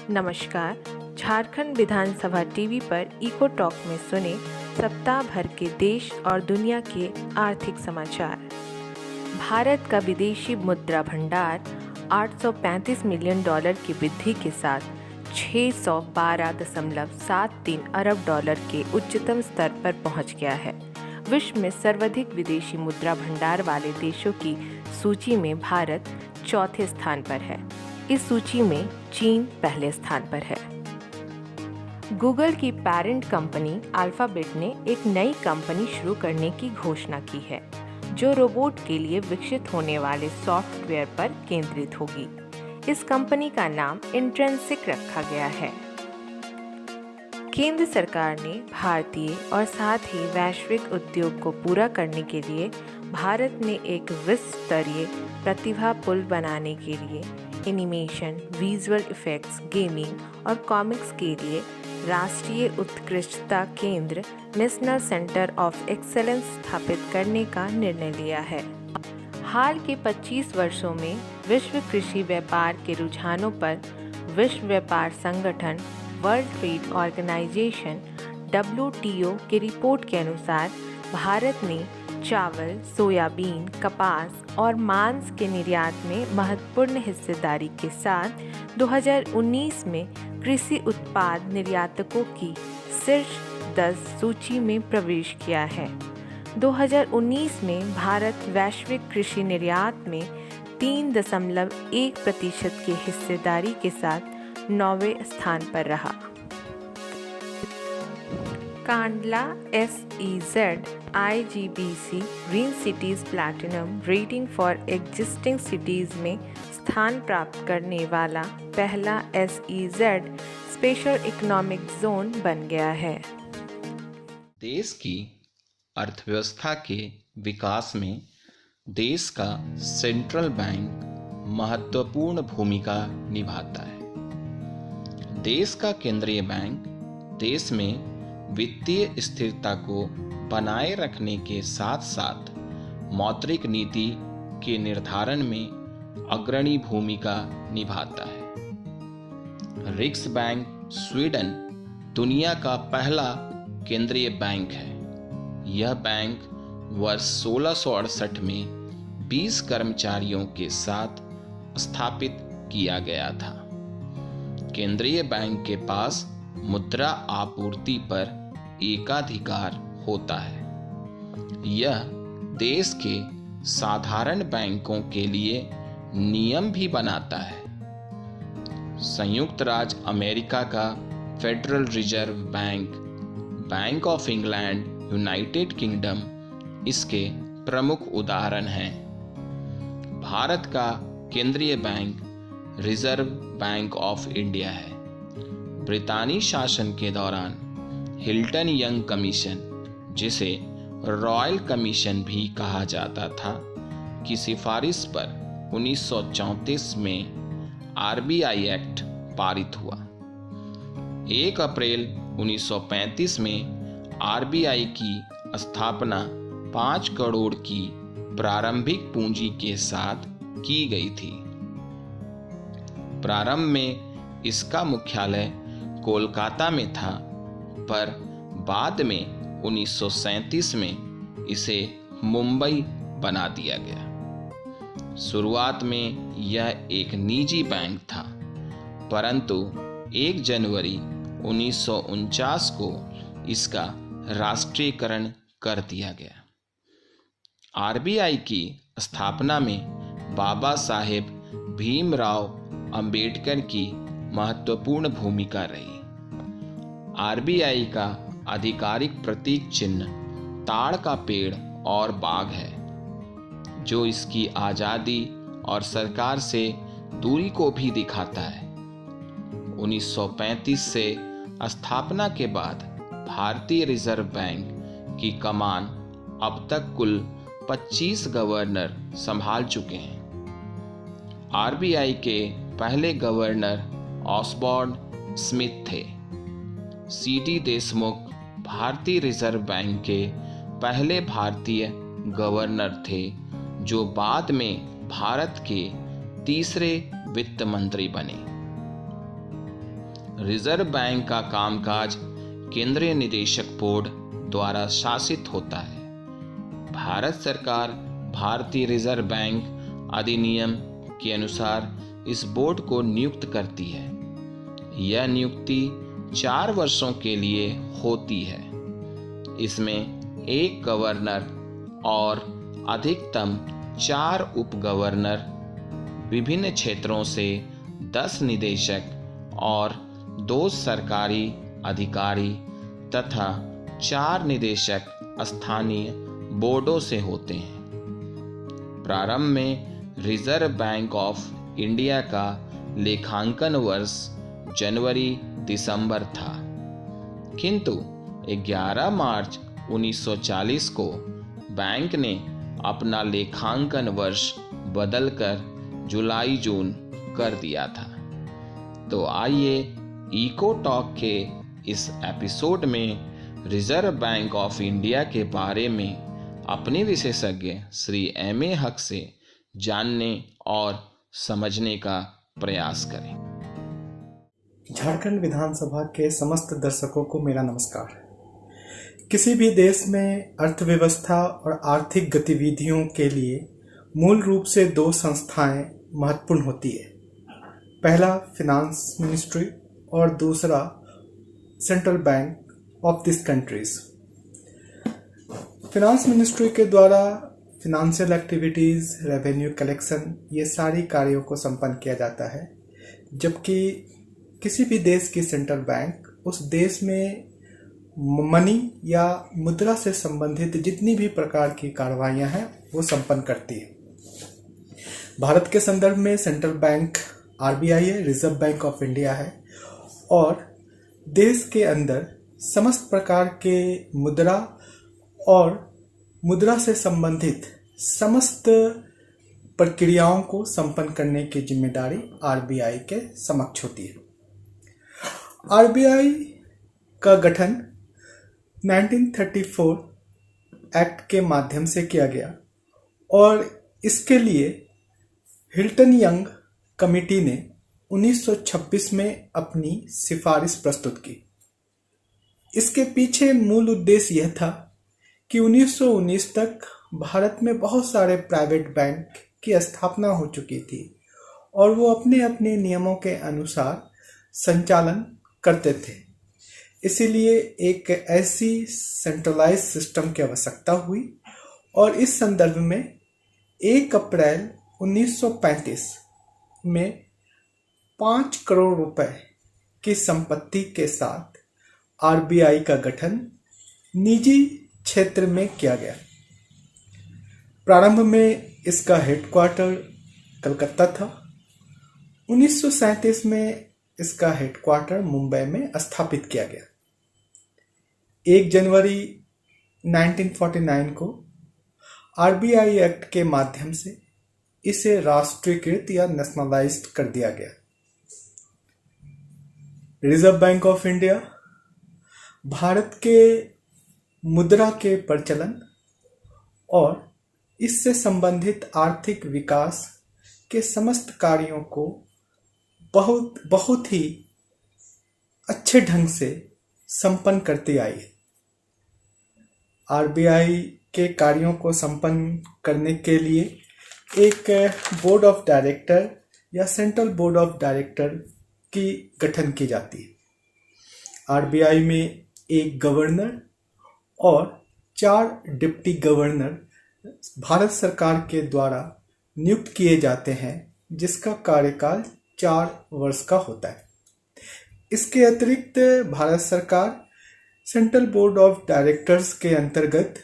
नमस्कार। झारखंड विधानसभा टीवी पर eco talk में सुने सप्ताह भर के देश और दुनिया के आर्थिक समाचार। भारत का विदेशी मुद्रा भंडार $835 मिलियन की वृद्धि के साथ 612.73 अरब डॉलर के उच्चतम स्तर पर पहुंच गया है। विश्व में सर्वाधिक विदेशी मुद्रा भंडार वाले देशों की सूची में भारत चौथे स्थान पर है। इस सूची में चीन पहले स्थान पर है। गूगल की पेरेंट कंपनी अल्फाबेट ने एक नई कंपनी शुरू करने की घोषणा की है, जो रोबोट के लिए विकसित होने वाले सॉफ्टवेयर पर केंद्रित होगी। इस कंपनी का नाम इंट्रिंसिक रखा गया है। केंद्र सरकार ने भारतीय और साथ ही वैश्विक उद्योग को पूरा करने के लिए भारत में एक विश्व स्तरीय प्रतिभा पुल बनाने के लिए एनिमेशन, विजुअल इफेक्ट्स, गेमिंग और कॉमिक्स के लिए राष्ट्रीय उत्कृष्टता केंद्र नेशनल सेंटर ऑफ एक्सेलेंस स्थापित करने का निर्णय लिया है। हाल के 25 वर्षों में विश्व कृषि व्यापार के रुझानों पर विश्व व्यापार संगठन वर्ल्ड ट्रेड ऑर्गेनाइजेशन WTO की रिपोर्ट के अनुसार भारत ने चावल, सोयाबीन, कपास और मांस के निर्यात में महत्वपूर्ण हिस्सेदारी के साथ 2019 में कृषि उत्पाद निर्यातकों की शीर्ष 10 सूची में प्रवेश किया है। 2019 में भारत वैश्विक कृषि निर्यात में 3.1% की हिस्सेदारी के साथ 9वें स्थान पर रहा। Kandla SEZ IGBC green cities platinum rating for existing cities में स्थान प्राप्त करने वाला पहला SEZ स्पेशल इकोनॉमिक जोन बन गया है। देश की अर्थव्यवस्था के विकास में देश का सेंट्रल बैंक महत्वपूर्ण भूमिका निभाता है। देश का केंद्रीय बैंक देश में वित्तीय स्थिरता को बनाए रखने के साथ साथ मौद्रिक नीति के निर्धारण में अग्रणी भूमिका निभाता है। रिक्सबैंक स्वीडन दुनिया का पहला केंद्रीय बैंक है। यह बैंक वर्ष 1668 में 20 कर्मचारियों के साथ स्थापित किया गया था। केंद्रीय बैंक के पास मुद्रा आपूर्ति पर एकाधिकार होता है। यह देश के साधारण बैंकों के लिए नियम भी बनाता है। संयुक्त राज्य अमेरिका का federal reserve bank, bank of England, United kingdom इसके प्रमुख उदाहरण हैं। भारत का केंद्रीय bank reserve bank of India है। ब्रितानी शासन के दौरान हिल्टन यंग कमीशन, जिसे रॉयल कमीशन भी कहा जाता था, की सिफारिश पर 1934 में RBI एक्ट पारित हुआ। 1 अप्रैल 1935 में RBI की स्थापना 5 करोड़ की प्रारंभिक पूंजी के साथ की गई थी। प्रारंभ में इसका मुख्यालय कोलकाता में था, पर बाद में 1937 में इसे मुंबई बना दिया गया। शुरुआत में यह एक निजी बैंक था, परंतु 1 जनवरी 1949 को इसका राष्ट्रीयकरण कर दिया गया। RBI की स्थापना में बाबा साहेब भीमराव अंबेडकर की महत्वपूर्ण भूमिका रही। RBI का आधिकारिक प्रतीक चिन्ह ताड़ का पेड़ और बाघ है, जो इसकी आज़ादी और सरकार से दूरी को भी दिखाता है। 1935 से स्थापना के बाद भारतीय रिजर्व बैंक की कमान अब तक कुल 25 गवर्नर संभाल चुके हैं। RBI के पहले गवर्नर ऑसबॉर्न स्मिथ थे। CD देशमुख भारतीय रिजर्व बैंक के पहले भारतीय गवर्नर थे, जो बाद में भारत के तीसरे वित्त मंत्री बने। रिजर्व बैंक का कामकाज केंद्रीय निदेशक बोर्ड द्वारा शासित होता है। भारत सरकार भारतीय रिजर्व बैंक अधिनियम के अनुसार इस बोर्ड को नियुक्त करती है। यह नियुक्ति 4 वर्षों के लिए होती है। इसमें एक गवर्नर और अधिकतम 4 उप गवर्नर, विभिन्न क्षेत्रों से 10 निदेशक और 2 सरकारी अधिकारी तथा 4 निदेशक स्थानीय बोर्डों से होते हैं। प्रारंभ में रिजर्व बैंक ऑफ इंडिया का लेखांकन वर्ष जनवरी दिसंबर था, किंतु 11 मार्च 1940 को बैंक ने अपना लेखांकन वर्ष बदलकर जुलाई जून कर दिया था। तो आइए इको टॉक के इस एपिसोड में रिजर्व बैंक ऑफ इंडिया के बारे में अपने विशेषज्ञ श्री M.A. हक से जानने और समझने का प्रयास करें। झारखंड विधानसभा के समस्त दर्शकों को मेरा नमस्कार। किसी भी देश में अर्थव्यवस्था और आर्थिक गतिविधियों के लिए मूल रूप से 2 संस्थाएं महत्वपूर्ण होती है। पहला फिनांस मिनिस्ट्री और दूसरा central bank of this countries. Finance ministry के द्वारा फिनेंशियल एक्टिविटीज़, रेवेन्यू कलेक्शन, ये सारी कार्यों को संपन्न किया जाता है, जबकि किसी भी देश की सेंट्रल बैंक उस देश में मनी या मुद्रा से संबंधित जितनी भी प्रकार की कार्रवाइयाँ हैं वो संपन्न करती है। भारत के संदर्भ में सेंट्रल बैंक RBI है, रिजर्व बैंक ऑफ इंडिया है, और देश के अंदर समस्त प्रकार के मुद्रा और मुद्रा से संबंधित समस्त प्रक्रियाओं को संपन्न करने की जिम्मेदारी RBI के समक्ष होती है। RBI का गठन 1934 एक्ट के माध्यम से किया गया और इसके लिए हिल्टन यंग कमिटी ने 1926 में अपनी सिफारिश प्रस्तुत की। इसके पीछे मूल उद्देश्य यह था कि 1919 तक भारत में बहुत सारे प्राइवेट बैंक की स्थापना हो चुकी थी और वो अपने अपने नियमों के अनुसार संचालन करते थे। इसीलिए एक ऐसी सेंट्रलाइज सिस्टम की आवश्यकता हुई और इस संदर्भ में 1 अप्रैल 1935 में 5 करोड़ रुपए की संपत्ति के साथ RBI का गठन निजी क्षेत्र में किया गया। प्रारंभ में इसका हेडक्वार्टर कलकत्ता था। 1937 में इसका हेडक्वार्टर मुंबई में स्थापित किया गया। 1 जनवरी 1949 को RBI एक्ट के माध्यम से इसे राष्ट्रीयकृत या नेशनलाइज्ड कर दिया गया। Reserve bank of India Bharat के मुद्रा के प्रचलन और इससे संबंधित आर्थिक विकास के समस्त कार्यों को बहुत ही अच्छे ढंग से संपन्न करती आई है। RBI के कार्यों को संपन्न करने के लिए एक बोर्ड ऑफ डायरेक्टर या सेंट्रल बोर्ड ऑफ डायरेक्टर की गठन की जाती है। RBI में एक गवर्नर और 4 डिप्टी गवर्नर भारत सरकार के द्वारा नियुक्त किए जाते हैं, जिसका कार्यकाल 4 वर्ष का होता है। इसके अतिरिक्त भारत सरकार सेंट्रल बोर्ड ऑफ डायरेक्टर्स के अंतर्गत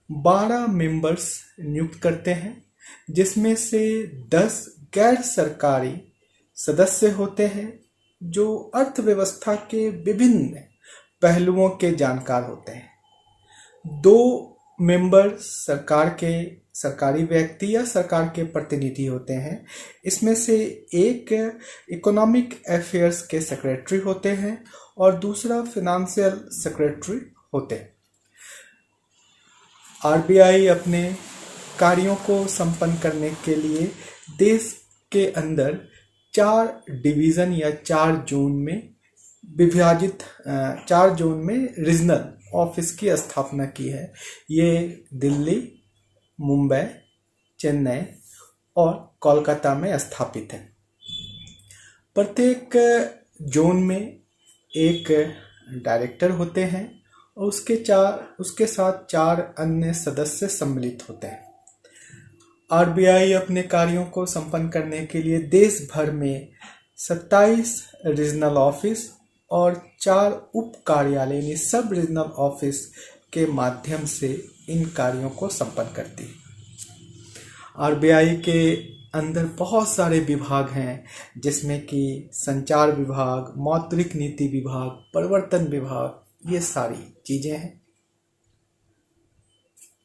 12 मेंबर्स नियुक्त करते हैं, जिसमें से 10 गैर सरकारी सदस्य होते हैं जो अर्थव्यवस्था के विभिन्न पहलुओं के जानकार होते हैं। 2 मेंबर सरकारी व्यक्ति या सरकार के प्रतिनिधि होते हैं। इसमें से एक इकोनॉमिक अफेयर्स के सेक्रेटरी होते हैं और दूसरा फिनेंशियल सेक्रेटरी होते हैं। RBI अपने कार्यों को संपन्न करने के लिए देश के अंदर 4 डिवीज़न या 4 जोन में विभाजित 4 जोन में रीजनल ऑफिस की स्थापना की है। ये दिल्ली, मुंबई, चेन्नई और कोलकाता में स्थापित है। प्रत्येक जोन में एक डायरेक्टर होते हैं और उसके साथ 4 अन्य सदस्य सम्मिलित होते हैं। आरबीआई अपने कार्यों को संपन्न करने के लिए देश भर में 27 रीजनल ऑफिस और 4 उप कार्यालय यानी सब रीजनल ऑफिस के माध्यम से इन कार्यों को संपन्न करती है। आरबीआई के अंदर बहुत सारे विभाग हैं, जिसमें कि संचार विभाग, मौद्रिक नीति विभाग, प्रवर्तन विभाग, ये सारी चीजें हैं।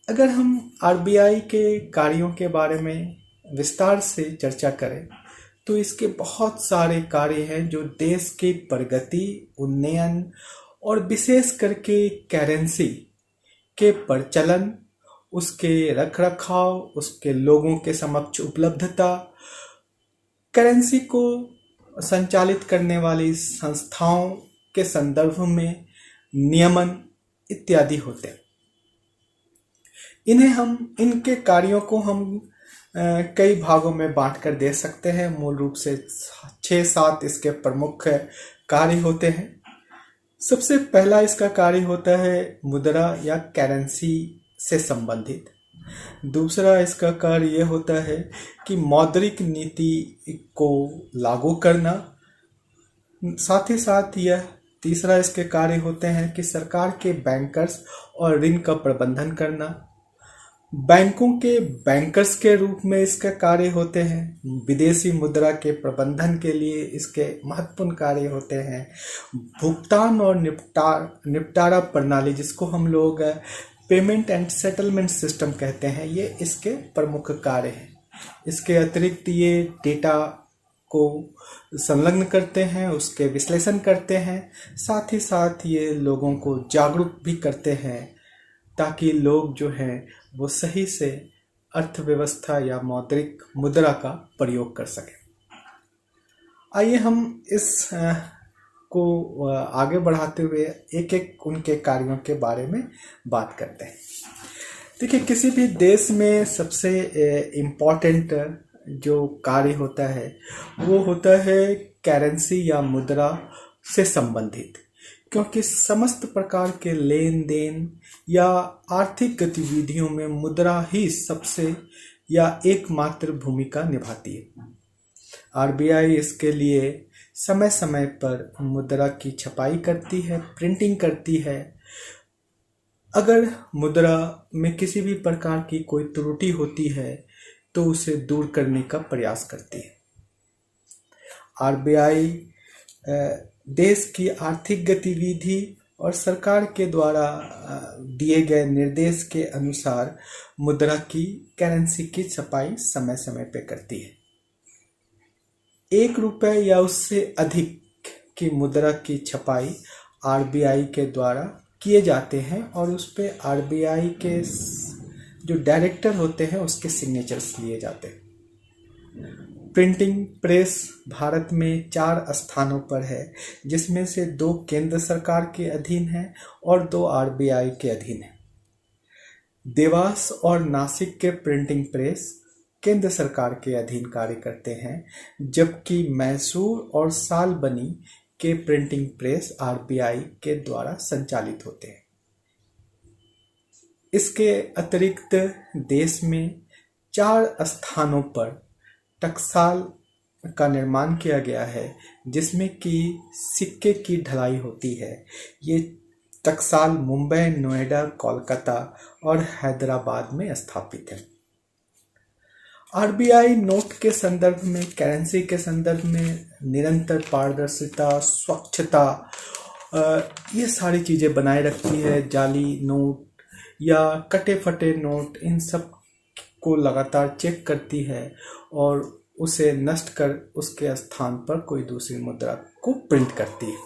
अगर हम आरबीआई के कार्यों के बारे में विस्तार से चर्चा करें तो इसके बहुत सारे कार्य हैं जो देश की प्रगति, उन्नयन और विशेष करके करेंसी के प्रचलन, उसके रखरखाव, उसके लोगों के समक्ष उपलब्धता, करेंसी को संचालित करने वाली संस्थाओं के संदर्भ में नियमन इत्यादि होते हैं। इनके कार्यों को हम कई भागों में बांट कर दे सकते हैं। मूल रूप से 6-7 इसके प्रमुख कार्य होते हैं। सबसे पहला इसका कार्य होता है मुद्रा या करेंसी से संबंधित। दूसरा इसका कार्य यह होता है कि मौद्रिक नीति को लागू करना। साथ ही साथ यह तीसरा इसके कार्य होते हैं कि सरकार के बैंकर्स और ऋण का प्रबंधन करना। बैंकों के बैंकर्स के रूप में इसके कार्य होते हैं। विदेशी मुद्रा के प्रबंधन के लिए इसके महत्वपूर्ण कार्य होते हैं। भुगतान और निपटारा प्रणाली, जिसको हम लोग पेमेंट एंड सेटलमेंट सिस्टम कहते हैं, ये इसके प्रमुख कार्य हैं। इसके अतिरिक्त ये डेटा को संलग्न करते हैं, उसके विश्लेषण करते हैं। साथ ही साथ ये लोगों को जागरूक भी करते हैं ताकि लोग जो हैं वो सही से अर्थव्यवस्था या मौद्रिक मुद्रा का प्रयोग कर सकें। आइए हम इस को आगे बढ़ाते हुए एक एक उनके कार्यों के बारे में बात करते हैं। देखिए, किसी भी देश में सबसे इम्पोर्टेंट जो कार्य होता है वो होता है करेंसी या मुद्रा से संबंधित, क्योंकि समस्त प्रकार के लेन देन या आर्थिक गतिविधियों में मुद्रा ही सबसे या एकमात्र भूमिका निभाती है। आरबीआई इसके लिए समय समय पर मुद्रा की छपाई करती है, प्रिंटिंग करती है। अगर मुद्रा में किसी भी प्रकार की कोई त्रुटि होती है तो उसे दूर करने का प्रयास करती है। आरबीआई देश की आर्थिक गतिविधि और सरकार के द्वारा दिए गए निर्देश के अनुसार मुद्रा की करेंसी की छपाई समय समय पे करती है। 1 रुपए या उससे अधिक की मुद्रा की छपाई आरबीआई के द्वारा किए जाते हैं और उस पे आरबीआई के जो डायरेक्टर होते हैं उसके सिग्नेचर्स लिए जाते हैं। प्रिंटिंग प्रेस भारत में 4 स्थानों पर है, जिसमें से 2 केंद्र सरकार के अधीन हैं और 2 आरबीआई के अधीन हैं। देवास और नासिक के प्रिंटिंग प्रेस केंद्र सरकार के अधीन कार्य करते हैं, जबकि मैसूर और सालबनी के प्रिंटिंग प्रेस आरबीआई के द्वारा संचालित होते हैं। इसके अतिरिक्त देश में 4 स्थानों पर टकसाल का निर्माण किया गया है, जिसमें कि सिक्के की ढलाई होती है। ये टकसाल मुंबई, नोएडा, कोलकाता और हैदराबाद में स्थापित है। आरबीआई नोट के संदर्भ में, करेंसी के संदर्भ में निरंतर पारदर्शिता, स्वच्छता, ये सारी चीज़ें बनाए रखती है। जाली नोट या कटे फटे नोट, इन सब को लगातार चेक करती है और उसे नष्ट कर उसके स्थान पर कोई दूसरी मुद्रा को प्रिंट करती है।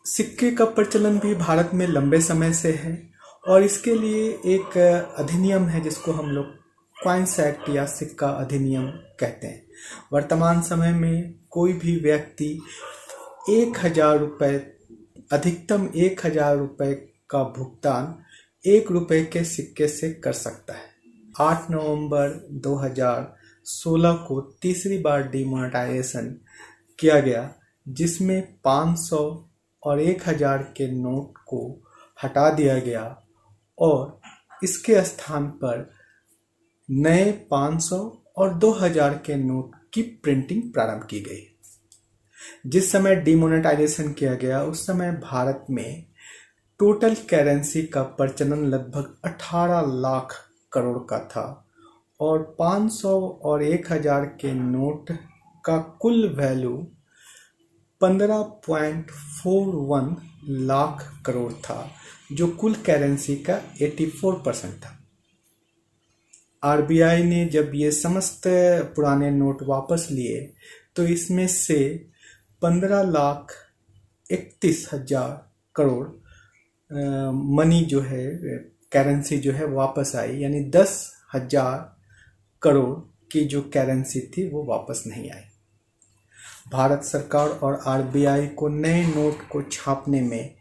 सिक्के का प्रचलन भी भारत में लंबे समय से है और इसके लिए एक अधिनियम है जिसको हम लोग कॉइन्स एक्ट या सिक्का अधिनियम कहते हैं। वर्तमान समय में कोई भी व्यक्ति ₹1,000 अधिकतम ₹1,000 का भुगतान ₹1 के सिक्के से कर सकता है। 8 नवंबर 2016 को तीसरी बार डिमोनेटाइजेशन किया गया, जिसमें 500 और 1,000 के नोट को हटा दिया गया और इसके स्थान पर नए 500 और 2,000 के नोट की प्रिंटिंग प्रारंभ की गई। जिस समय डिमोनेटाइजेशन किया गया उस समय भारत में टोटल करेंसी का प्रचलन लगभग 18 लाख करोड़ का था और 500 और 1,000 के नोट का कुल वैल्यू 15.41 लाख करोड़ था, जो कुल करेंसी का 84% था। आरबीआई ने जब ये समस्त पुराने नोट वापस लिए तो इसमें से 15,31,000 करोड़ मनी जो है, करेंसी जो है वापस आई, यानी 10,000 करोड़ की जो करेंसी थी वो वापस नहीं आई। भारत सरकार और आरबीआई को नए नोट को छापने में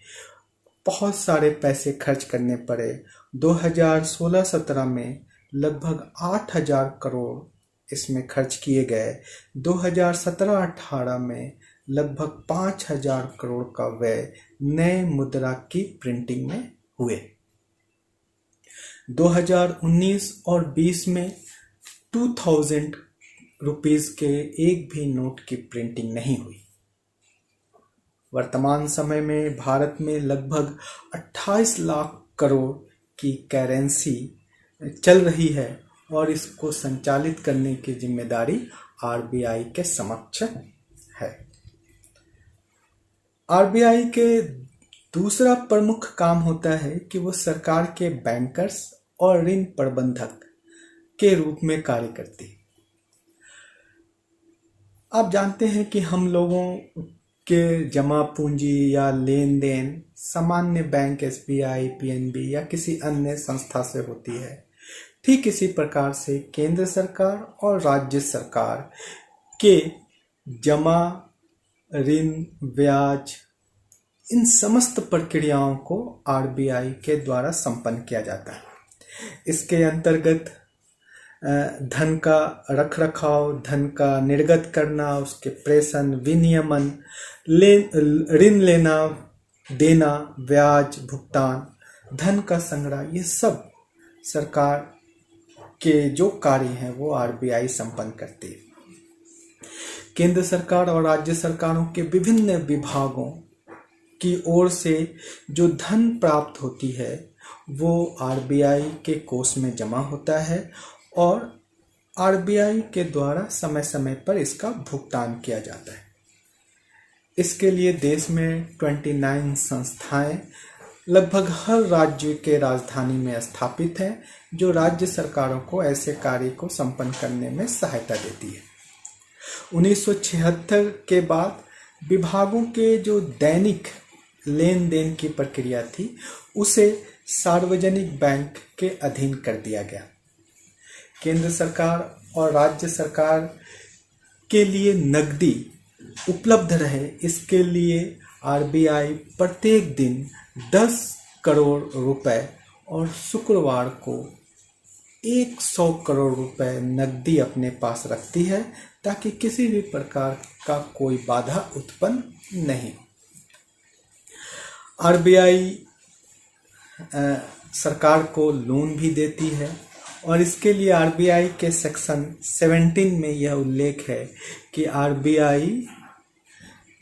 बहुत सारे पैसे खर्च करने पड़े। 2016-17 में लगभग 8,000 करोड़ इसमें खर्च किए गए। 2017-18 में लगभग 5,000 करोड़ का व्यय नए मुद्रा की प्रिंटिंग में हुए। 2019 और 20 में 2,000 रुपीस के एक भी नोट की प्रिंटिंग नहीं हुई। वर्तमान समय में भारत में लगभग 28 लाख करोड़ की करेंसी चल रही है और इसको संचालित करने की जिम्मेदारी आरबीआई के समक्ष है। आरबीआई के दूसरा प्रमुख काम होता है कि वो सरकार के बैंकर्स और ऋण प्रबंधक के रूप में कार्य करती है। आप जानते हैं कि हम लोगों के जमा पूंजी या लेन देन सामान्य बैंक, एसबीआई, पीएनबी या किसी अन्य संस्था से होती है। ठीक इसी प्रकार से केंद्र सरकार और राज्य सरकार के जमा, ऋण, ब्याज, इन समस्त प्रक्रियाओं को आरबीआई के द्वारा संपन्न किया जाता है। इसके अंतर्गत धन का रखरखाव, धन का निर्गत करना, उसके प्रेषण, विनियमन, ऋण लेना देना, ब्याज भुगतान, धन का संग्रह, ये सब सरकार के जो कार्य हैं वो आरबीआई संपन्न करती है। केंद्र सरकार और राज्य सरकारों के विभिन्न विभागों की ओर से जो धन प्राप्त होती है वो आरबीआई के कोष में जमा होता है और आरबीआई के द्वारा समय समय पर इसका भुगतान किया जाता है। इसके लिए देश में 29 संस्थाएं लगभग हर राज्य के राजधानी में स्थापित हैं, जो राज्य सरकारों को ऐसे कार्य को संपन्न करने में सहायता देती है। 1976 के बाद विभागों के जो दैनिक लेन देन की प्रक्रिया थी उसे सार्वजनिक बैंक के अधीन कर दिया गया। केंद्र सरकार और राज्य सरकार के लिए नकदी उपलब्ध रहे, इसके लिए आरबीआई प्रत्येक दिन 10 करोड़ रुपए और शुक्रवार को 100 करोड़ रुपए नकदी अपने पास रखती है ताकि किसी भी प्रकार का कोई बाधा उत्पन्न नहीं हो। आरबीआई सरकार को लोन भी देती है और इसके लिए आरबीआई के सेक्शन 17 में यह उल्लेख है कि आरबीआई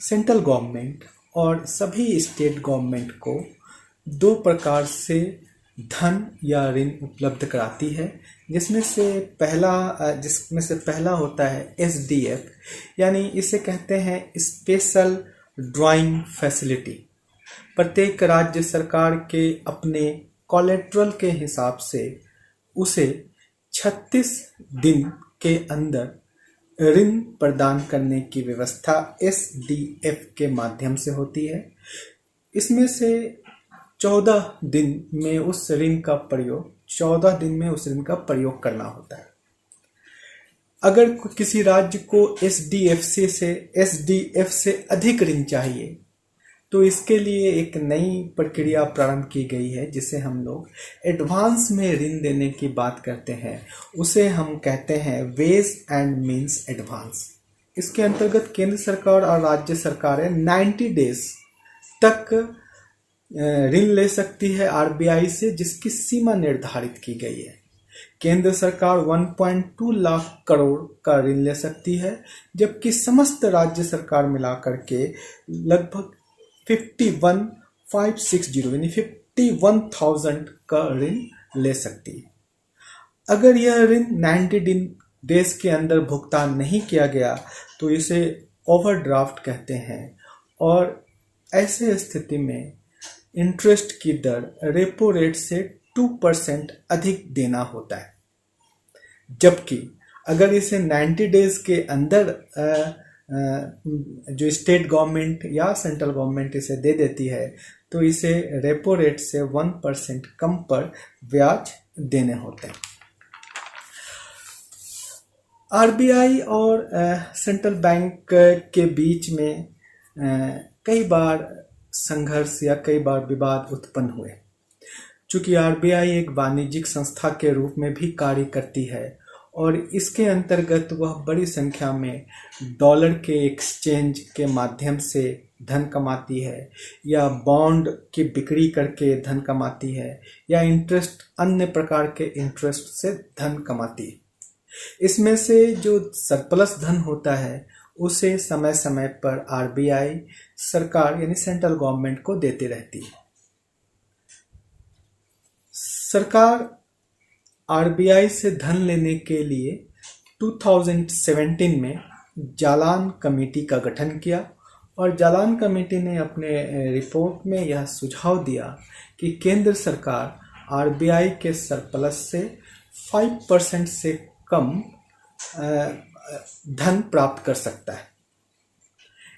सेंट्रल गवर्नमेंट और सभी स्टेट गवर्नमेंट को 2 प्रकार से धन या ऋण उपलब्ध कराती है, जिसमें से पहला होता है एसडीएफ, यानी इसे कहते हैं स्पेशल ड्राइंग फैसिलिटी। प्रत्येक राज्य सरकार के अपने कोलेट्रल के हिसाब से उसे 36 दिन के अंदर ऋण प्रदान करने की व्यवस्था एसडीएफ के माध्यम से होती है। इसमें से 14 दिन में उस ऋण का प्रयोग करना होता है। अगर किसी राज्य को एसडीएफ से अधिक ऋण चाहिए तो इसके लिए एक नई प्रक्रिया प्रारंभ की गई है जिसे हम लोग एडवांस में ऋण देने की बात करते हैं। उसे हम कहते हैं वेज एंड मीन्स एडवांस। इसके अंतर्गत केंद्र सरकार और राज्य सरकारें 90 डेज तक ऋण ले सकती है आरबीआई से, जिसकी सीमा निर्धारित की गई है। केंद्र सरकार 1.2 लाख करोड़ का ऋण ले सकती है, जबकि समस्त राज्य सरकार मिलाकर के लगभग 51,560 यानी 51,000 का ऋण ले सकती है। अगर यह ऋण 90 डेज के अंदर भुगतान नहीं किया गया तो इसे ओवरड्राफ्ट कहते हैं, और ऐसे स्थिति में इंटरेस्ट की दर रेपो रेट से 2% अधिक देना होता है। जबकि अगर इसे 90 डेज के अंदर जो स्टेट गवर्नमेंट या सेंट्रल गवर्नमेंट इसे दे देती है तो इसे रेपो रेट से 1% कम पर ब्याज देने होते हैं। आरबीआई और सेंट्रल बैंक के बीच में कई बार संघर्ष या कई बार विवाद उत्पन्न हुए। चूंकि आरबीआई एक वाणिज्यिक संस्था के रूप में भी कार्य करती है और इसके अंतर्गत वह बड़ी संख्या में डॉलर के एक्सचेंज के माध्यम से धन कमाती है, या बॉन्ड की बिक्री करके धन कमाती है, या इंटरेस्ट अन्य प्रकार के इंटरेस्ट से धन कमाती है। इसमें से जो सरप्लस धन होता है उसे समय समय पर आरबीआई सरकार यानी सेंट्रल गवर्नमेंट को देती रहती है। सरकार आरबीआई से धन लेने के लिए 2017 में जालान कमेटी का गठन किया, और जालान कमेटी ने अपने रिपोर्ट में यह सुझाव दिया कि केंद्र सरकार आरबीआई के सरप्लस से 5% से कम धन प्राप्त कर सकता है।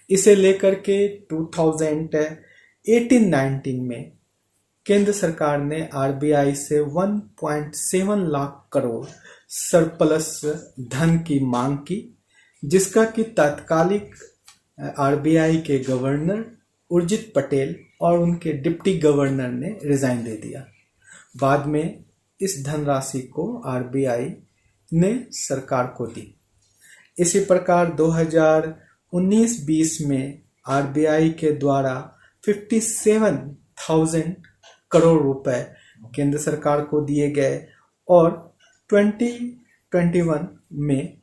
इसे लेकर के 2018-19 में केंद्र सरकार ने आरबीआई से 1.7 लाख करोड़ सरप्लस धन की मांग की, जिसका कि तात्कालिक आरबीआई के गवर्नर उर्जित पटेल और उनके डिप्टी गवर्नर ने रिजाइन दे दिया। बाद में इस धनराशि को आरबीआई ने सरकार को दी। इसी प्रकार 2019-20 में आरबीआई के द्वारा 57,000 करोड़ रुपए केंद्र सरकार को दिए गए, और 2021 में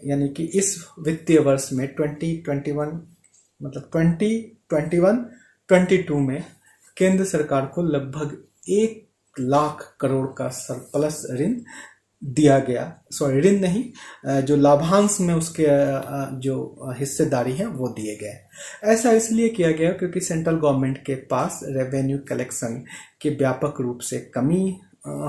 यानी कि इस वित्तीय वर्ष में 2021-22 में केंद्र सरकार को लगभग 1 लाख करोड़ का सरप्लस ऋण दिया गया। ऋण नहीं, जो लाभांश में उसके जो हिस्सेदारी है वो दिए गए। ऐसा इसलिए किया गया क्योंकि सेंट्रल गवर्नमेंट के पास रेवेन्यू कलेक्शन की व्यापक रूप से कमी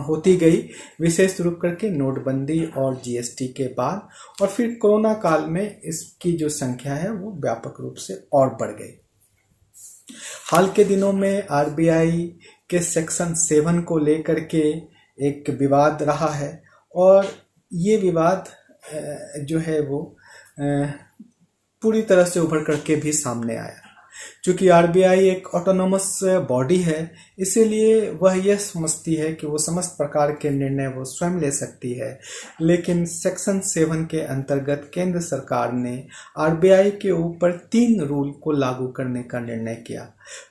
होती गई, विशेष रूप करके नोटबंदी और जीएसटी के बाद, और फिर कोरोना काल में इसकी जो संख्या है वो व्यापक रूप से और बढ़ गई। हाल के दिनों में आरबीआई के सेक्शन 7 को लेकर के एक विवाद रहा है, और ये विवाद जो है वो पूरी तरह से उभर करके भी सामने आया। चूँकि आरबीआई एक ऑटोनोमस बॉडी है, इसीलिए वह यह समझती है कि वो समस्त प्रकार के निर्णय वो स्वयं ले सकती है, लेकिन सेक्शन 7 के अंतर्गत केंद्र सरकार ने आरबीआई के ऊपर 3 रूल को लागू करने का निर्णय किया।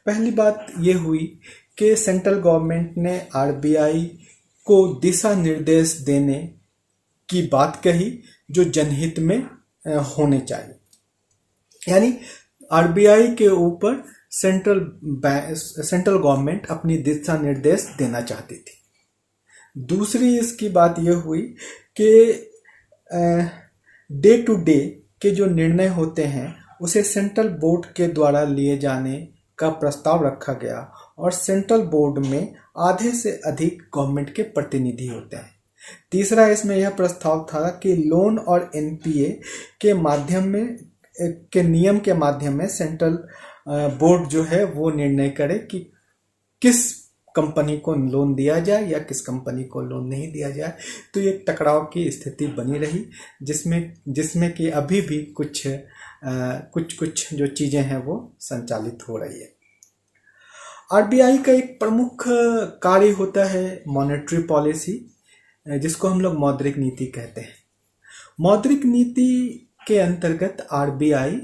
पहली बात ये हुई कि सेंट्रल गवर्नमेंट ने आरबीआई को दिशा निर्देश देने की बात कही जो जनहित में होने चाहिए, यानी आरबीआई के ऊपर सेंट्रल गवर्नमेंट अपनी दिशा निर्देश देना चाहती थी। दूसरी इसकी बात यह हुई कि डे टू डे के जो निर्णय होते हैं उसे सेंट्रल बोर्ड के द्वारा लिए जाने का प्रस्ताव रखा गया, और सेंट्रल बोर्ड में आधे से अधिक गवर्नमेंट के प्रतिनिधि होते हैं। तीसरा इसमें यह प्रस्ताव था कि लोन और एनपीए के माध्यम में के नियम के माध्यम में सेंट्रल बोर्ड जो है वो निर्णय करे कि किस कंपनी को लोन दिया जाए या किस कंपनी को लोन नहीं दिया जाए। तो ये टकराव की स्थिति बनी रही, जिसमें कि अभी भी कुछ जो चीज़ें हैं वो संचालित हो रही है। आरबीआई का एक प्रमुख कार्य होता है मॉनेटरी पॉलिसी, जिसको हम लोग मौद्रिक नीति कहते हैं। मौद्रिक नीति के अंतर्गत आरबीआई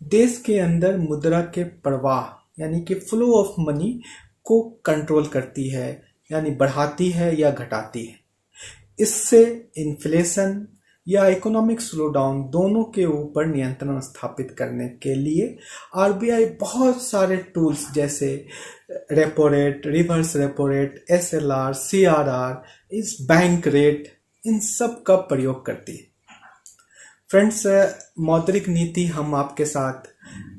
देश के अंदर मुद्रा के प्रवाह यानी कि फ्लो ऑफ मनी को कंट्रोल करती है, यानी बढ़ाती है या घटाती है। इससे इन्फ्लेशन या इकोनॉमिक स्लोडाउन दोनों के ऊपर नियंत्रण स्थापित करने के लिए आरबीआई बहुत सारे टूल्स जैसे repo rate, reverse repo rate, SLR, CRR, इस बैंक रेट, इन सब का प्रयोग करती है। फ्रेंड्स, मौद्रिक नीति हम आपके साथ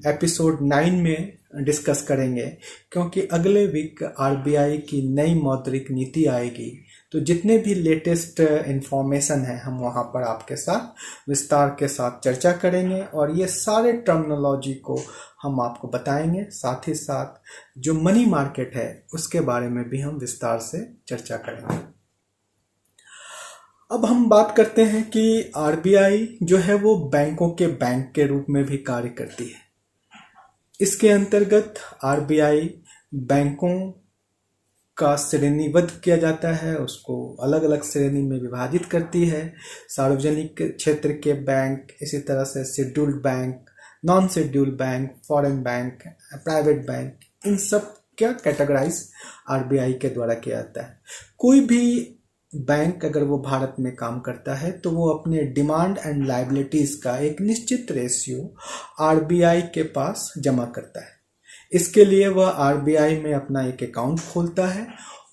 एपिसोड 9 में डिस्कस करेंगे, क्योंकि अगले वीक आरबीआई की नई मौद्रिक नीति आएगी। तो जितने भी लेटेस्ट इंफॉर्मेशन है हम वहाँ पर आपके साथ विस्तार के साथ चर्चा करेंगे और ये सारे टर्मिनोलॉजी को हम आपको बताएंगे। साथ ही साथ जो मनी मार्केट है उसके बारे में भी हम विस्तार से चर्चा करेंगे। अब हम बात करते हैं कि आरबीआई जो है वो बैंकों के बैंक के रूप में भी कार्य करती है। इसके अंतर्गत आरबीआई बैंकों का श्रेणीबद्ध किया जाता है, उसको अलग अलग श्रेणी में विभाजित करती है। सार्वजनिक क्षेत्र के बैंक, इसी तरह से scheduled bank, non scheduled bank, foreign bank, private bank, इन सब का कैटेगराइज आरबीआई के द्वारा किया जाता है। कोई भी बैंक अगर वो भारत में काम करता है तो वो अपने डिमांड एंड लायबिलिटीज का एक निश्चित रेशियो आरबीआई के पास जमा करता है। इसके लिए वह आरबीआई में अपना एक अकाउंट खोलता है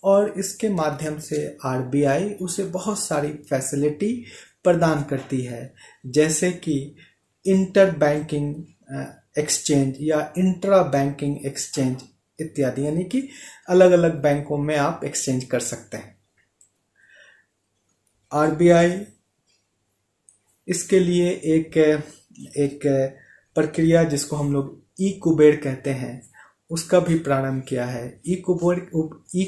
और इसके माध्यम से आरबीआई उसे बहुत सारी फैसिलिटी प्रदान करती है, जैसे कि इंटर बैंकिंग एक्सचेंज या इंट्रा बैंकिंग एक्सचेंज इत्यादि, यानी कि अलग अलग बैंकों में आप एक्सचेंज कर सकते हैं। आरबीआई इसके लिए एक प्रक्रिया जिसको हम लोग ई कुबेर कहते हैं उसका भी प्रारंभ किया है। ई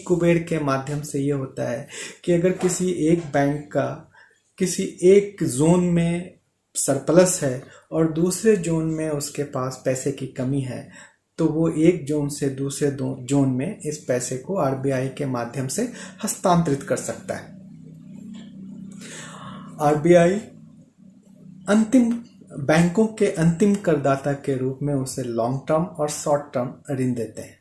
कुबेर के माध्यम से ये होता है कि अगर किसी एक बैंक का किसी एक जोन में सरप्लस है और दूसरे जोन में उसके पास पैसे की कमी है तो वो एक जोन से दूसरे जोन में इस पैसे को आरबीआई के माध्यम से हस्तांतरित कर सकता है। आरबीआई बैंकों के अंतिम करदाता के रूप में उसे लॉन्ग टर्म और शॉर्ट टर्म ऋण देते हैं।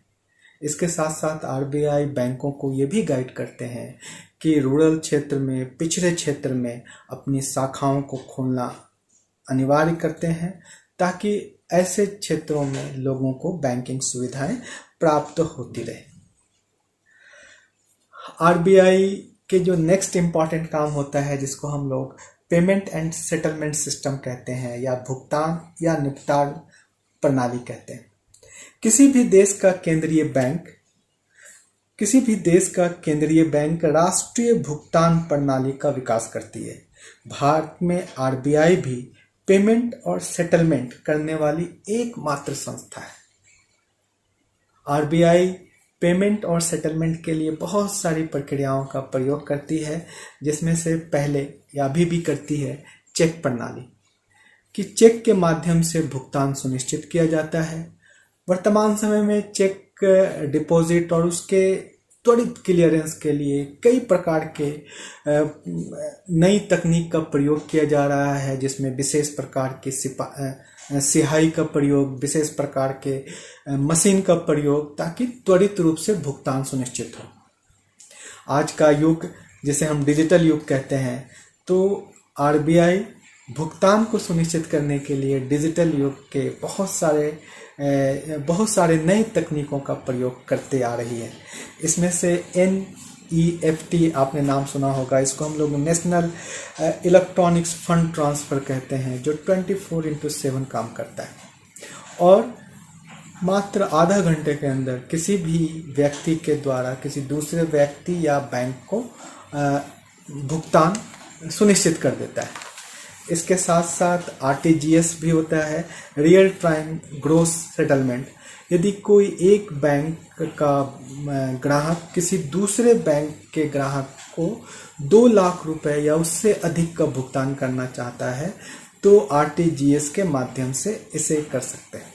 इसके साथ साथ आरबीआई बैंकों को ये भी गाइड करते हैं कि रूरल क्षेत्र में, पिछड़े क्षेत्र में अपनी शाखाओं को खोलना अनिवार्य करते हैं, ताकि ऐसे क्षेत्रों में लोगों को बैंकिंग सुविधाएं प्राप्त होती रहे। आरबीआई के जो नेक्स्ट इम्पॉर्टेंट काम होता है, जिसको हम लोग पेमेंट एंड सेटलमेंट सिस्टम कहते हैं या भुगतान या निपटान प्रणाली कहते हैं। किसी भी देश का केंद्रीय बैंक राष्ट्रीय भुगतान प्रणाली का विकास करती है। भारत में आरबीआई भी पेमेंट और सेटलमेंट करने वाली एकमात्र संस्था है। आरबीआई पेमेंट और सेटलमेंट के लिए बहुत सारी प्रक्रियाओं का प्रयोग करती है, जिसमें से पहले या अभी भी करती है चेक प्रणाली, कि चेक के माध्यम से भुगतान सुनिश्चित किया जाता है। वर्तमान समय में चेक डिपॉजिट और उसके त्वरित क्लियरेंस के लिए कई प्रकार के नई तकनीक का प्रयोग किया जा रहा है, जिसमें विशेष प्रकार की स्याही का प्रयोग, विशेष प्रकार के मशीन का प्रयोग, ताकि त्वरित रूप से भुगतान सुनिश्चित हो। आज का युग जिसे हम डिजिटल युग कहते हैं, तो आरबीआई भुगतान को सुनिश्चित करने के लिए डिजिटल युग के बहुत सारे नई तकनीकों का प्रयोग करते आ रही है। इसमें से NEFT आपने नाम सुना होगा। इसको हम लोग नेशनल इलेक्ट्रॉनिक्स फंड ट्रांसफ़र कहते हैं, जो 24/7 काम करता है और मात्र आधा घंटे के अंदर किसी भी व्यक्ति के द्वारा किसी दूसरे व्यक्ति या बैंक को भुगतान सुनिश्चित कर देता है। इसके साथ साथ RTGS भी होता है, रियल टाइम ग्रॉस सेटलमेंट। यदि कोई एक बैंक का ग्राहक किसी दूसरे बैंक के ग्राहक को 2 लाख रुपए या उससे अधिक का भुगतान करना चाहता है तो आरटीजीएस के माध्यम से इसे कर सकते हैं।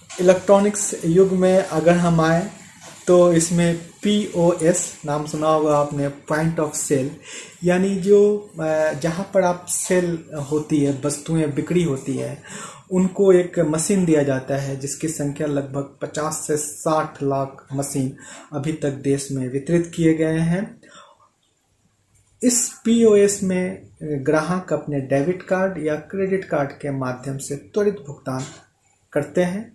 इलेक्ट्रॉनिक्स युग में अगर हम आए तो इसमें POS नाम सुना होगा आपने, पॉइंट ऑफ सेल, यानी जो जहाँ पर आप सेल होती है, वस्तुएं बिक्री होती है, उनको एक मशीन दिया जाता है जिसकी संख्या लगभग 50 से 60 लाख मशीन अभी तक देश में वितरित किए गए हैं। इस POS में ग्राहक अपने डेबिट कार्ड या क्रेडिट कार्ड के माध्यम से त्वरित भुगतान करते हैं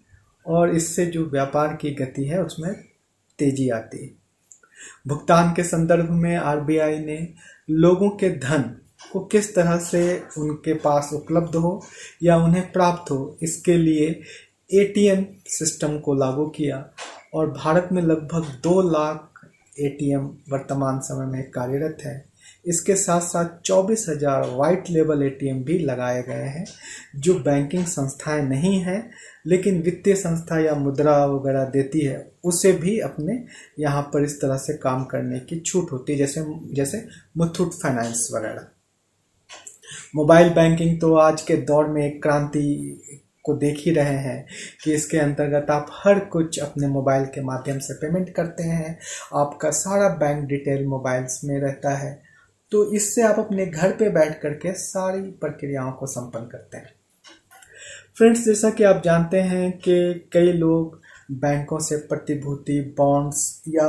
और इससे जो व्यापार की गति है उसमें तेजी आती है। भुगतान के संदर्भ में आरबीआई ने लोगों के धन को किस तरह से उनके पास उपलब्ध हो या उन्हें प्राप्त हो, इसके लिए ATM सिस्टम को लागू किया और भारत में लगभग 2 लाख ATM वर्तमान समय में कार्यरत है। इसके साथ साथ 24,000 वाइट लेबल ATM भी लगाए गए हैं जो बैंकिंग संस्थाएं नहीं हैं लेकिन वित्तीय संस्था या मुद्रा वगैरह देती है, उसे भी अपने यहाँ पर इस तरह से काम करने की छूट होती है, जैसे मुथूट फाइनेंस वगैरह। मोबाइल बैंकिंग तो आज के दौर में एक क्रांति को देख ही रहे हैं कि इसके अंतर्गत आप हर कुछ अपने मोबाइल के माध्यम से पेमेंट करते हैं, आपका सारा बैंक डिटेल मोबाइल्स में रहता है, तो इससे आप अपने घर पे बैठ करके सारी प्रक्रियाओं को संपन्न करते हैं। फ्रेंड्स, जैसा कि आप जानते हैं कि कई लोग बैंकों से प्रतिभूति, बॉन्ड्स या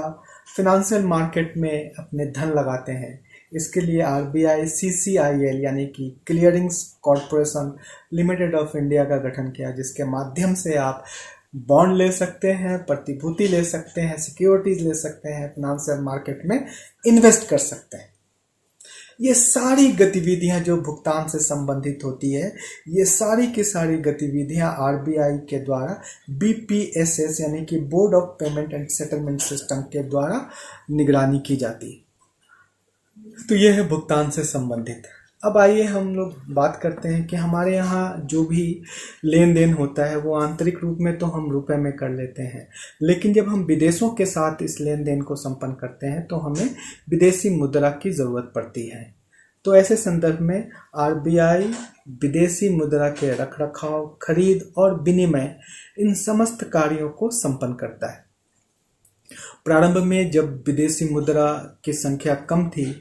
फिनेंशियल मार्केट में अपने धन लगाते हैं। इसके लिए आरबीआई CCIL यानी कि क्लियरिंग्स कॉरपोरेशन लिमिटेड ऑफ इंडिया का गठन किया, जिसके माध्यम से आप बॉन्ड ले सकते हैं, प्रतिभूति ले सकते हैं, सिक्योरिटीज ले सकते हैं, फिनेंशियल मार्केट में इन्वेस्ट कर सकते हैं। ये सारी गतिविधियां जो भुगतान से संबंधित होती है, ये सारी की सारी गतिविधियां आरबीआई के द्वारा BPSS यानी कि board of payment and settlement system के द्वारा निगरानी की जाती है। तो यह है भुगतान से संबंधित। अब आइए हम लोग बात करते हैं कि हमारे यहाँ जो भी लेन देन होता है वो आंतरिक रूप में तो हम रुपए में कर लेते हैं, लेकिन जब हम विदेशों के साथ इस लेन देन को संपन्न करते हैं तो हमें विदेशी मुद्रा की ज़रूरत पड़ती है। तो ऐसे संदर्भ में आरबीआई विदेशी मुद्रा के रखरखाव, खरीद और विनिमय, इन समस्त कार्यों को संपन्न करता है। प्रारंभ में जब विदेशी मुद्रा की संख्या कम थी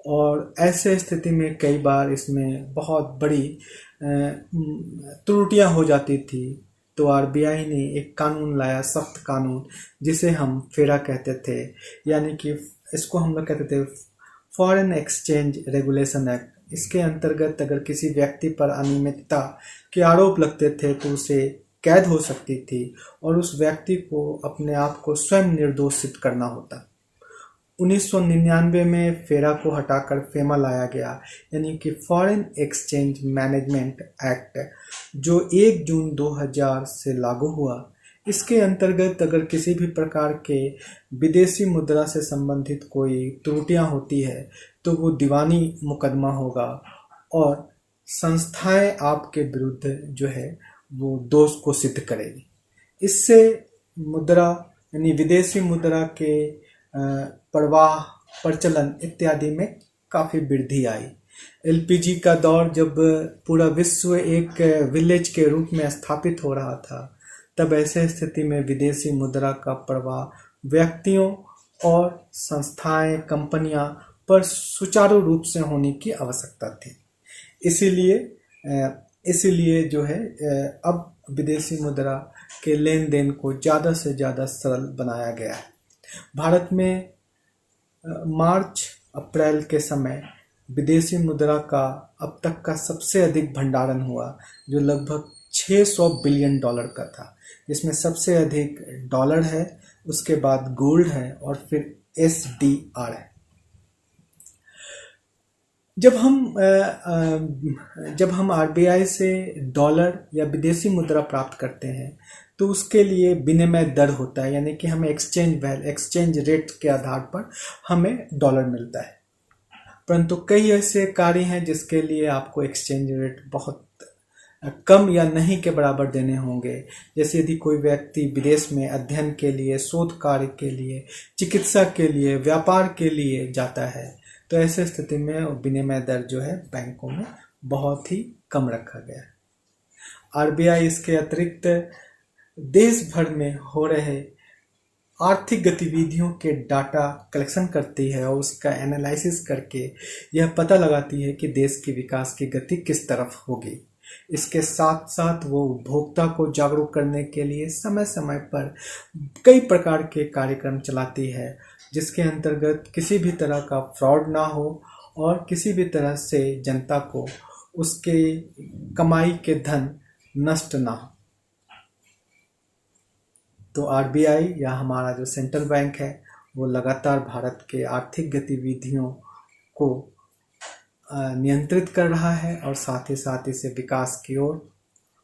और ऐसे स्थिति में कई बार इसमें बहुत बड़ी त्रुटियां हो जाती थी, तो आरबीआई ने एक कानून लाया, सख्त कानून, जिसे हम फेरा कहते थे, यानी कि इसको हम लोग कहते थे फॉरेन एक्सचेंज रेगुलेशन एक्ट। इसके अंतर्गत अगर किसी व्यक्ति पर अनियमितता के आरोप लगते थे तो उसे कैद हो सकती थी और उस व्यक्ति को अपने आप को स्वयं निर्दोषित करना होता। 1999 में फेरा को हटाकर फेमा लाया गया, यानी कि फॉरेन एक्सचेंज मैनेजमेंट एक्ट, जो 1 जून 2000 से लागू हुआ। इसके अंतर्गत अगर किसी भी प्रकार के विदेशी मुद्रा से संबंधित कोई त्रुटियां होती है तो वो दीवानी मुकदमा होगा और संस्थाएं आपके विरुद्ध जो है वो दोष को सिद्ध करेगी। इससे मुद्रा यानी विदेशी मुद्रा के प्रवाह, प्रचलन इत्यादि में काफ़ी वृद्धि आई। LPG का दौर जब पूरा विश्व एक विलेज के रूप में स्थापित हो रहा था, तब ऐसे स्थिति में विदेशी मुद्रा का प्रवाह व्यक्तियों और संस्थाएं, कंपनियां पर सुचारू रूप से होने की आवश्यकता थी। इसीलिए जो है अब विदेशी मुद्रा के लेन देन को ज़्यादा से ज़्यादा सरल बनाया गया है। भारत में मार्च-अप्रैल के समय विदेशी मुद्रा का अब तक का सबसे अधिक भंडारण हुआ, जो लगभग $600 बिलियन का था, जिसमें सबसे अधिक डॉलर है, उसके बाद गोल्ड है और फिर SDR है। जब हम आरबीआई से डॉलर या विदेशी मुद्रा प्राप्त करते हैं तो उसके लिए विनिमय दर होता है, यानी कि हमें एक्सचेंज रेट के आधार पर हमें डॉलर मिलता है। परंतु कई ऐसे कार्य हैं जिसके लिए आपको एक्सचेंज रेट बहुत कम या नहीं के बराबर देने होंगे। जैसे यदि कोई व्यक्ति विदेश में अध्ययन के लिए, शोध कार्य के लिए, चिकित्सा के लिए, व्यापार के लिए जाता है, तो ऐसे स्थिति में विनिमय दर जो है बैंकों में बहुत ही कम रखा गया है। आरबीआई इसके अतिरिक्त देश भर में हो रहे आर्थिक गतिविधियों के डाटा कलेक्शन करती है और उसका एनालिसिस करके यह पता लगाती है कि देश के विकास की गति किस तरफ होगी। इसके साथ साथ वो उपभोक्ता को जागरूक करने के लिए समय समय पर कई प्रकार के कार्यक्रम चलाती है, जिसके अंतर्गत किसी भी तरह का फ्रॉड ना हो और किसी भी तरह से जनता को उसके कमाई के धन नष्ट ना हो। तो आरबीआई या हमारा जो सेंट्रल बैंक है वो लगातार भारत के आर्थिक गतिविधियों को नियंत्रित कर रहा है और साथ ही साथ इसे विकास की ओर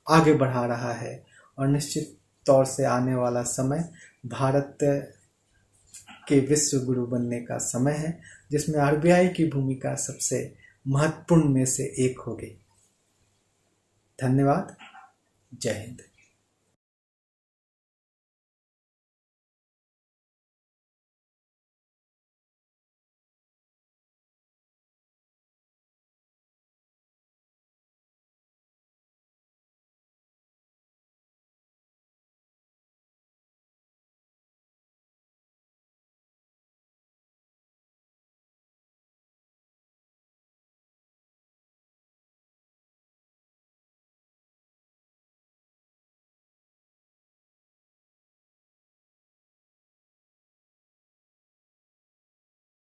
आगे बढ़ा रहा है। और निश्चित तौर से आने वाला समय भारत के विश्व गुरु बनने का समय है, जिसमें आरबीआई की भूमिका सबसे महत्वपूर्ण में से एक होगी। धन्यवाद। जय हिंद।